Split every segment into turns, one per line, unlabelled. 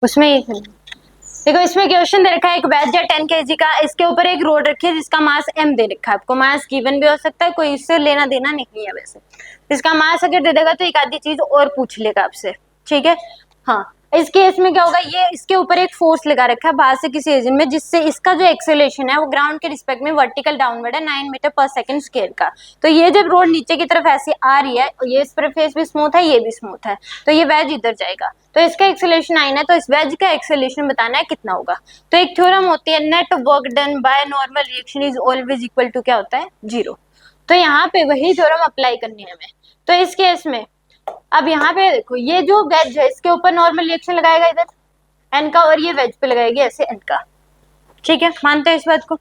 उसमें एक देखो, इसमें क्वेश्चन दे रखा है एक वेज है 10 kg का, इसके ऊपर एक रोड रखी है जिसका मास m दे रखा है आपको। मास गिवन भी हो सकता है, कोई इससे लेना देना नहीं है वैसे। इसका मास अगर दे देगा तो एक आधी चीज और पूछ लेगा आपसे, ठीक है। हाँ, इस केस में क्या होगा, ये इसके ऊपर एक फोर्स लगा रखा है बाहर से किसी रीजन में, जिससे इसका जो एक्सेलरेशन है वो ग्राउंड के रिस्पेक्ट में वर्टिकल डाउनवर्ड है 9 मीटर पर सेकंड स्क्वायर का। तो ये जब रोड नीचे की तरफ ऐसी आ रही है, ये इस सरफेस भी स्मूथ है, ये भी स्मूथ है, तो ये वेज इधर जाएगा, तो इसका एक्सेलरेशन 9 है, तो इस वेज का एक्सेलरेशन बताना है कितना होगा। तो एक थ्योरम होती है, net work done by normal reaction is always equal to क्या होता है, 0। तो यहाँ पे वही थ्योरम अप्लाई करनी है हमें। तो इस केस में अब यहाँ पे देखो, ये जो वेज है इसके ऊपर नॉर्मल रिएक्शन लगाएगा इधर एन का, और ये वेज पे लगाएगी ऐसे एन का, ठीक है, मानते हैं इस बात को,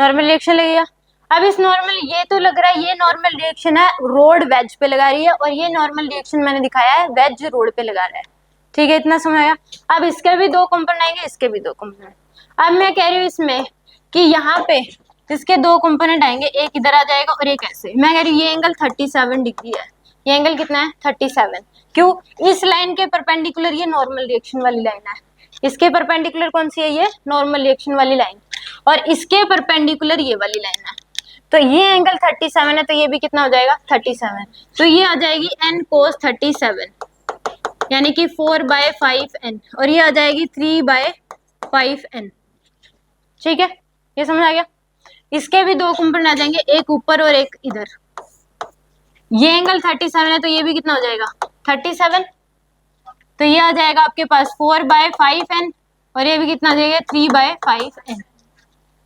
नॉर्मल रिएक्शन लगेगा। अब इस नॉर्मल, ये तो लग रहा है ये नॉर्मल रिएक्शन है रोड वेज पे लगा रही है, और ये नॉर्मल रिएक्शन मैंने दिखाया है वेज रोड पे लगा रहा है, ठीक है, इतना समझ आया। अब इसके भी दो कंपोनेंट आएंगे, इसके भी दो कंपोनेंट। अब मैं कह रही हूँ इसमें कि यहाँ पे इसके दो कंपोनेंट आएंगे, एक इधर आ जाएगा और एक ऐसे। मैं कह रही हूँ ये एंगल 37 डिग्री है, ये एंगल कितना है 37। क्यों, इस लाइन के परपेंडिकुलर ये नॉर्मल रिएक्शन वाली लाइन है, इसके परपेंडिकुलर कौन सी है, ये नॉर्मल रिएक्शन वाली लाइन, और इसके परपेंडिकुलर ये वाली लाइन है। तो ये एंगल 37 है, तो ये भी कितना हो जाएगा 37। तो ये आ जाएगी n cos 37, यानी कि 4/5n, और ये आ जाएगी 3/5n, ठीक है, ये समझ आ गया। इसके भी दो कंपोनेंट आ जाएंगे, एक ऊपर और एक इधर। ये एंगल 37 है, तो ये भी कितना हो जाएगा 37, तो ये आ जाएगा आपके पास 4/5n, और ये भी कितना आ जाएगा 3/5n।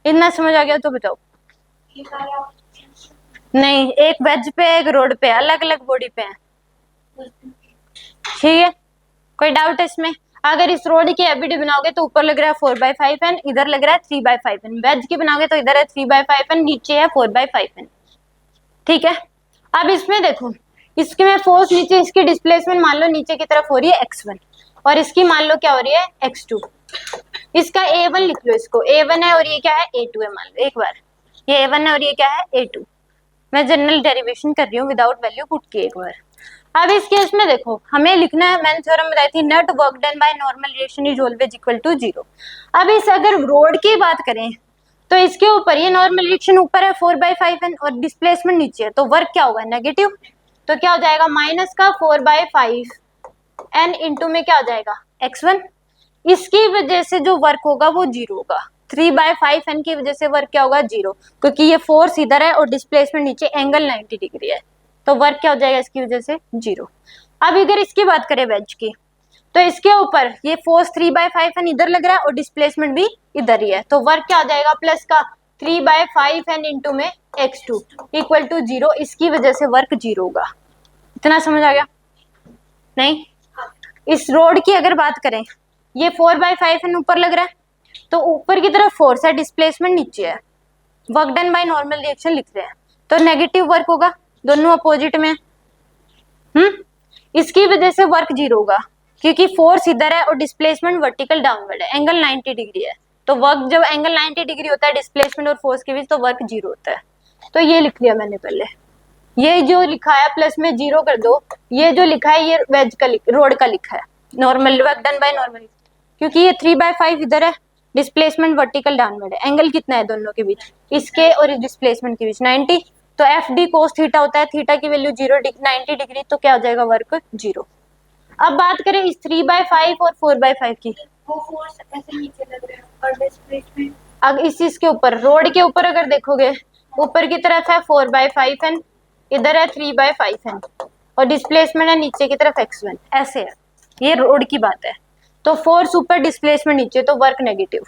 इतना समझ आ गया तो बताओ। नहीं, एक वेज पे एक रोड पे, अलग अलग बॉडी पे है, ठीक है। कोई डाउट है इसमें? अगर इस रोड की एबीडी बनाओगे तो ऊपर लग रहा है 4/5n, इधर लग रहा है 3/5n। वेज की बनाओगे तो इधर है 3/5n, नीचे है 4/5n, ठीक है। अब इसमें देखो, इसके में फोर्स नीचे, इसकी डिस्प्लेसमेंट मान लो नीचे की तरफ हो रही है x1, और इसकी मान लो क्या हो रही है x2। इसका a1 लिख लो, इसको a1 है और ये क्या है a2 है, मान लो एक बार ये a1 है और ये क्या है a2। मैं जनरल डेरिवेशन कर रही हूँ विदाउट वैल्यू पुट किए एक बार। अब इस केस में देखो, हमें लिखना है, मैंने थ्योरम बताई थी, net work done by normal reaction is always equal to 0। अब इस अगर रोड की बात करें तो इसके ऊपर ये नॉर्मल रिएक्शन ऊपर है 4/5n, और डिस्प्लेसमेंट नीचे है, तो वर्क क्या होगा नेगेटिव। तो क्या हो जाएगा माइनस का 4/5n इंटू में क्या हो जाएगा x1। इसकी वजह से जो वर्क होगा वो 0 होगा। 3/5n की वजह से वर्क क्या होगा 0, क्योंकि ये फोर्स इधर है और डिस्प्लेसमेंट नीचे, एंगल 90 डिग्री है, तो वर्क क्या हो जाएगा इसकी वजह से 0। अब अगर इसकी बात करें वेज की, तो इसके ऊपर ये फोर्स 3/5n इधर लग रहा है और डिस्प्लेसमेंट भी इधर ही है, तो वर्क क्या हो जाएगा प्लस का 3/5n इंटू में x2 इक्वल टू 0। इसकी वजह से वर्क 0 होगा। इतना समझ आ गया? नहीं, इस रोड की अगर बात करें, ये 4/5n ऊपर लग रहा है, तो ऊपर की तरफ फोर्स है, डिस्प्लेसमेंट नीचे है, work done by normal reaction लिख रहे हैं, तो नेगेटिव वर्क होगा, दोनों अपोजिट में। इसकी वजह से वर्क 0 होगा, क्योंकि फोर्स इधर है और डिस्प्लेसमेंट वर्टिकल डाउनवर्ड है, एंगल 90 डिग्री है, तो वर्क जब एंगल 90 डिग्री होता है डिस्प्लेसमेंट और फोर्स के बीच, तो वर्क 0 होता है। तो ये लिख लिया मैंने पहले, ये जो लिखा है प्लस में 0 कर दो, ये जो लिखा है ये वेज का रोड का लिखा है, normal work done by normal, क्योंकि ये 3/5 इधर है, डिस्प्लेसमेंट वर्टिकल डाउनवर्ड है, एंगल कितना है दोनों के बीच, इसके और डिस्प्लेसमेंट के बीच 90, तो एफ डी कोस थीटा होता है, थीटा की वैल्यू 90 डिग्री, तो क्या हो जाएगा वर्क 0। अब बात करें इस 3/5 और 4/5 की,
वो फोर्स ऐसे नीचे लग रहा है और डिस्प्लेसमेंट
अब इस चीज के ऊपर, रोड के ऊपर अगर देखोगे, ऊपर की तरफ है 4/5n, इधर है 3/5n, और डिस्प्लेसमेंट है नीचे की तरफ x1, ऐसे है, ये रोड की बात है। तो फोर्स ऊपर डिस्प्लेसमेंट नीचे, तो वर्क नेगेटिव।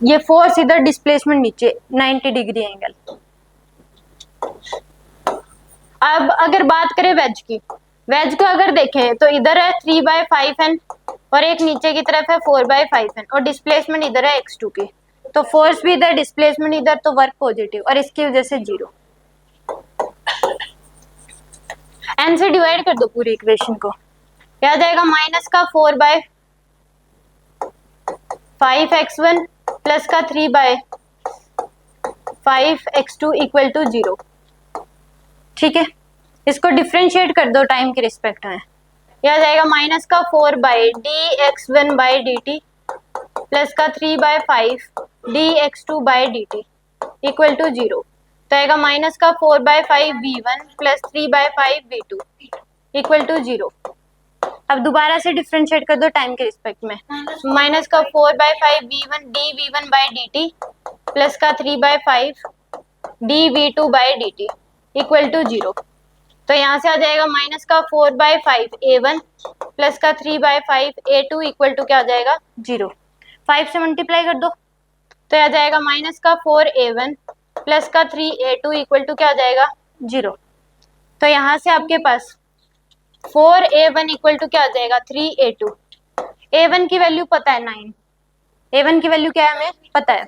ये फोर्स इधर डिस्प्लेसमेंट नीचे 90 डिग्री एंगल। अब अगर बात करें वेज की, वेज को अगर देखें तो इधर है 3/5n और एक नीचे की तरफ है 4/5n, और डिस्प्लेसमेंट इधर है x2 की, तो फोर्स भी इधर डिस्प्लेसमेंट इधर, तो वर्क पॉजिटिव, और इसकी वजह से 0। n से डिवाइड कर दो पूरी इक्वेशन को, क्या आ जाएगा माइनस का 4/5x1 प्लस का 3/5x2 इक्वल टू 0, ठीक है। इसको डिफ्रेंशिएट कर दो टाइम के रिस्पेक्ट में, यह आ जाएगा माइनस का 4 by D X one by D T plus का 3 by 5 D X two by D T equal to 0। तो आएगा माइनस का 4 by 5 V one plus 3 by 5 V two equal to 0। अब दोबारा से डिफ्रेंशिएट कर दो टाइम के रिस्पेक्ट में। माइनस का 4 by 5 V one by D T plus का 3 by 5 D V two by D T equal to 0। तो यहाँ से आ जाएगा माइनस का 4 बाई 5 ए वन प्लस का 3 by 5 A two equal to क्या आ जाएगा 0। 5 से मल्टीप्लाई कर दो तो आ जाएगा माइनस का 4 ए वन प्लस का 3 ए टू इक्वल टू क्या आ जाएगा 0। तो यहाँ से आपके पास 4 ए वन इक्वल टू क्या आ जाएगा 3 ए टू। ए वन की वैल्यू पता है 9, ए वन की वैल्यू क्या है हमें पता है।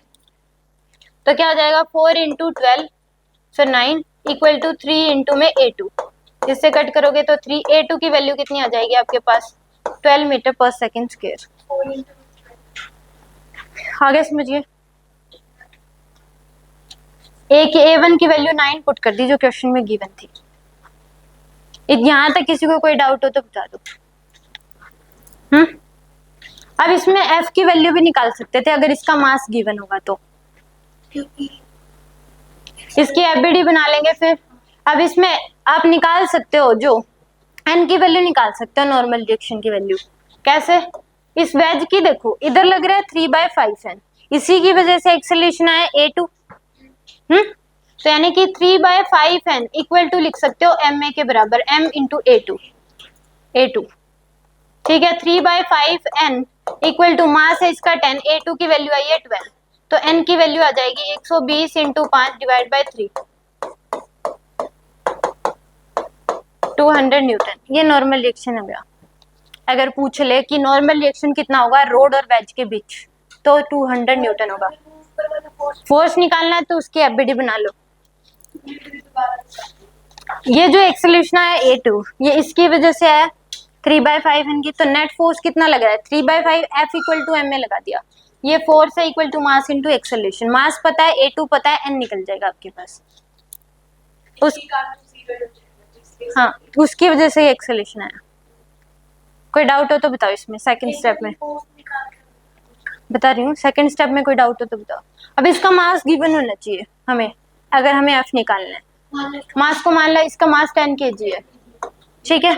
तो क्या आ जाएगा 4 इंटू 12 फिर 9 इक्वल टू 3 इंटू में ए टू, जिससे कट करोगे तो 3 ए टू की वैल्यू कितनी आ जाएगी आपके पास 12 मीटर पर सेकेंड स्क्वायर। आगे समझिए। एक ए वन की वैल्यू 9 पुट कर दी जो क्वेश्चन में गिवन थी। यहाँ तक किसी को कोई डाउट हो तो बता दो। अब इसमें एफ की वैल्यू भी निकाल सकते थे अगर इसका मास गिवन होगा तो, इसकी एफबीडी बना लेंगे फिर। अब इसमें आप निकाल सकते हो जो एन की वैल्यू निकाल सकते हो नॉर्मल रिएक्शन की वैल्यू। कैसे? इस वेज की देखो इधर लग रहा है 3 बाई 5 एन, इसी की वजह से एक्सेलरेशन आया a2। तो यानी कि 3 बाई 5 एन इक्वल टू लिख सकते हो एम ए के बराबर m इंटू a2। ठीक है, 3 by 5 N equal to mass है इसका 10, a2 की वैल्यू आई है 12, तो n की वैल्यू आ जाएगी 120 इंटू 5 डिवाइड बाई 3 200 न्यूटन। ये नॉर्मल रिएक्शन हो गया। अगर पूछ ले कि नॉर्मल रिएक्शन कितना होगा रोड और वेज के बीच तो 200 न्यूटन होगा। फोर्स निकालना है तो उसकी एफबीडी बना लो। ये जो एक्सेलरेशन है a2 ये इसकी वजह से है 3 बाई 5 एन की, तो नेट फोर्स कितना लग रहा है 3 by 5 F equal to M A लगा दिया। ये फोर्स है equal to mass into acceleration. Mass पता है a2 पता है n निकल जाएगा आपके पास हाँ उसकी वजह से ये एक्सेलरेशन आया। कोई डाउट हो तो बताओ इसमें सेकंड स्टेप में बता रही हूँ। सेकंड स्टेप में कोई डाउट हो तो बताओ। अब इसका मास गिवन होना चाहिए हमें, अगर हमें एफ निकालना है। मास को मान लो इसका मास 10 kg है, ठीक है।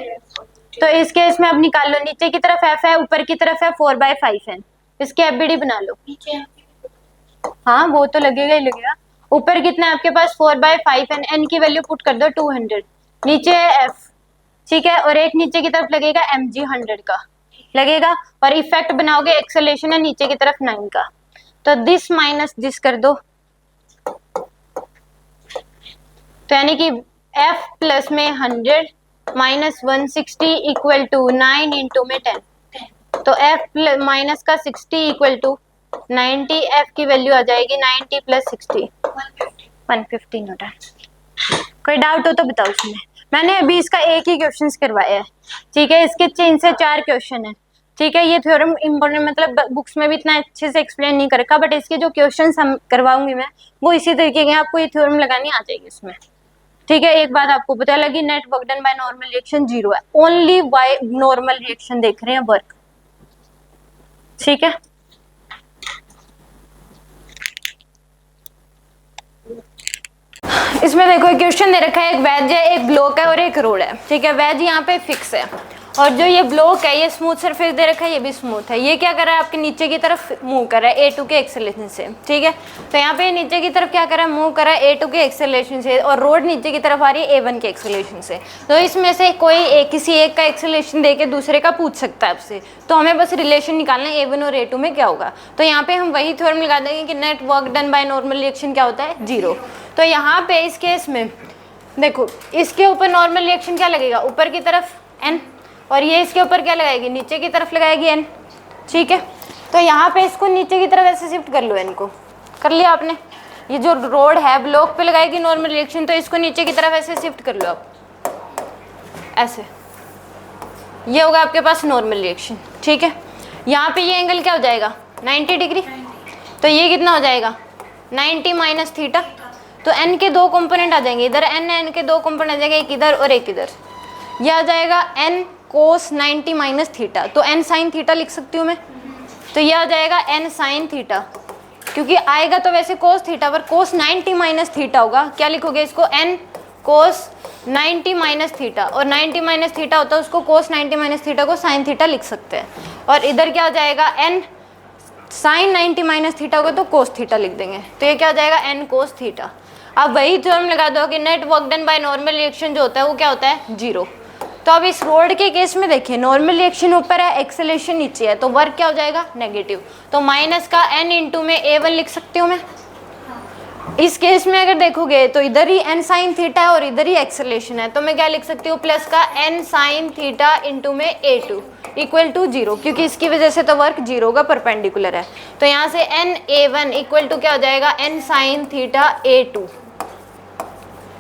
तो इस केस में अब निकाल लो, नीचे की तरफ एफ है ऊपर की तरफ है 4 बाई 5 एन, इसकी एफबीडी बना लो। हाँ वो तो लगेगा ही लगेगा। ऊपर कितना है आपके पास 4 बाई 5 एन, एन की वैल्यू पुट कर दो 200, नीचे है एफ, ठीक है, और एक नीचे की तरफ लगेगा mg 100 का लगेगा, और इफेक्ट बनाओगे एक्सेलरेशन है नीचे की तरफ 9 का, तो दिस माइनस दिस कर दो। तो यानी कि f प्लस में 100 माइनस 160 इक्वल टू 9 इंटू में 10, तो f माइनस का 60 इक्वल टू 90, f की वैल्यू आ जाएगी 90 प्लस 60 150 न्यूटन। कोई डाउट हो तो बताओ इसमें। मैंने अभी इसका एक ही क्वेश्चन करवाया है, ठीक है, इसके 3 से 4 क्वेश्चन है, ठीक है। ये थ्योरम इम्पोर्टेंट मतलब बुक्स में भी इतना अच्छे से एक्सप्लेन नहीं कर रखा, बट इसके जो क्वेश्चन हम करवाऊंगी मैं वो इसी तरीके के, आपको ये थ्योरम लगानी आ जाएगी इसमें, ठीक है। एक बात आपको पता लगी, net work done by normal reaction 0 है, ओनली बाय नॉर्मल रिएक्शन देख रहे हैं वर्क, ठीक है। इसमें देखो एक क्वेश्चन दे रखा है, एक वेज है एक ब्लॉक है और एक रोड है, ठीक है। वेज यहाँ पे फिक्स है और जो ये ब्लॉक है ये स्मूथ सरफेस दे रखा है, ये भी स्मूथ है। ये क्या कर रहा है आपके नीचे की तरफ मूव कर रहा है a2 के एक्सेलरेशन से, ठीक है। तो यहाँ पे नीचे की तरफ क्या कर रहा है मूव कर रहा है a2 के एक्सेलरेशन से, और रोड नीचे की तरफ आ रही है a1 के एक्सेलरेशन से। तो इसमें से कोई किसी एक का एक्सेलरेशन दे के दूसरे का पूछ सकता है आपसे, तो हमें बस रिलेशन निकालना है a1 और a2 में क्या होगा। तो यहाँ पे हम वही थ्योरम लगा देंगे कि net work done by normal reaction क्या होता है 0। तो यहाँ पे इस केस में देखो इसके ऊपर नॉर्मल रिएक्शन क्या लगेगा ऊपर की तरफ n, और ये इसके ऊपर क्या लगाएगी नीचे की तरफ लगाएगी n, ठीक है। तो यहाँ पे इसको नीचे की तरफ ऐसे शिफ्ट कर लो, n को कर लिया आपने। ये जो रोड है ब्लॉक पे लगाएगी नॉर्मल रिएक्शन, तो इसको नीचे की तरफ ऐसे शिफ्ट कर लो आप ऐसे, ये होगा आपके पास नॉर्मल रिएक्शन, ठीक है। यहाँ पे ये एंगल क्या हो जाएगा 90 डिग्री, तो ये कितना हो जाएगा 90 माइनस थीटा। तो n के 2 कंपोनेंट आ जाएंगे, इधर n के 2 कंपोनेंट आ जाएंगे, एक इधर और एक इधर। यह आ जाएगा n कोस 90 माइनस थीटा, तो एन साइन थीटा लिख सकती हूँ मैं। तो ये आ जाएगा एन साइन थीटा, क्योंकि आएगा तो वैसे कोस थीटा पर कोस 90 माइनस थीटा होगा। क्या लिखोगे इसको, एन कोस 90 माइनस थीटा, और 90 माइनस थीटा होता है उसको कोस 90 माइनस थीटा को साइन थीटा लिख सकते हैं। और इधर क्या हो जाएगा, एन साइन 90 माइनस थीटा होगा तो कोस थीटा लिख देंगे, तो ये क्या हो जाएगा एन कोस थीटा। अब वही थ्योरम लगा दो कि net work done by normal reaction जो होता है वो क्या होता है, 0। तो अब इस रोड के केस में देखिए नॉर्मल रिएक्शन ऊपर है, एक्सेलरेशन नीचे है, तो वर्क क्या हो जाएगा, नेगेटिव। तो माइनस का n इंटू में a1 लिख सकती हूँ मैं। इस केस में अगर देखोगे तो इधर ही n साइन थीटा है और इधर ही एक्सेलरेशन है, तो मैं क्या लिख सकती हूँ, प्लस का n साइन थीटा इंटू में a2 इक्वल टू 0, क्योंकि इसकी वजह से तो वर्क 0 का परपेंडिकुलर है। तो यहाँ से n a1 इक्वल टू क्या हो जाएगा, n साइन थीटा a2।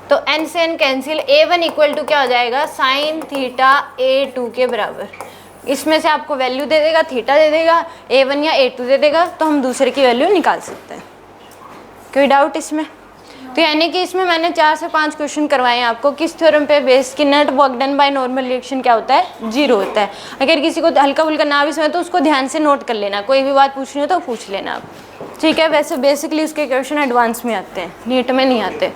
तो n से n cancel, a1 equal to क्या हो जाएगा, साइन थीटा a2 के बराबर। इसमें से आपको वैल्यू दे देगा, थीटा दे देगा, a1 या a2 दे देगा, तो हम दूसरे की वैल्यू निकाल सकते हैं। कोई डाउट इसमें? तो यानी कि इसमें मैंने 4 से 5 क्वेश्चन करवाए हैं आपको किस थ्योरम पे बेस, कि net work done by normal reaction क्या होता है, 0 होता है। अगर किसी को हल्का फुल्का ना भी समझे तो उसको ध्यान से नोट कर लेना, कोई भी बात पूछनी हो तो पूछ लेना आप, ठीक है। वैसे बेसिकली उसके क्वेश्चन एडवांस में आते हैं, नीट में नहीं आते।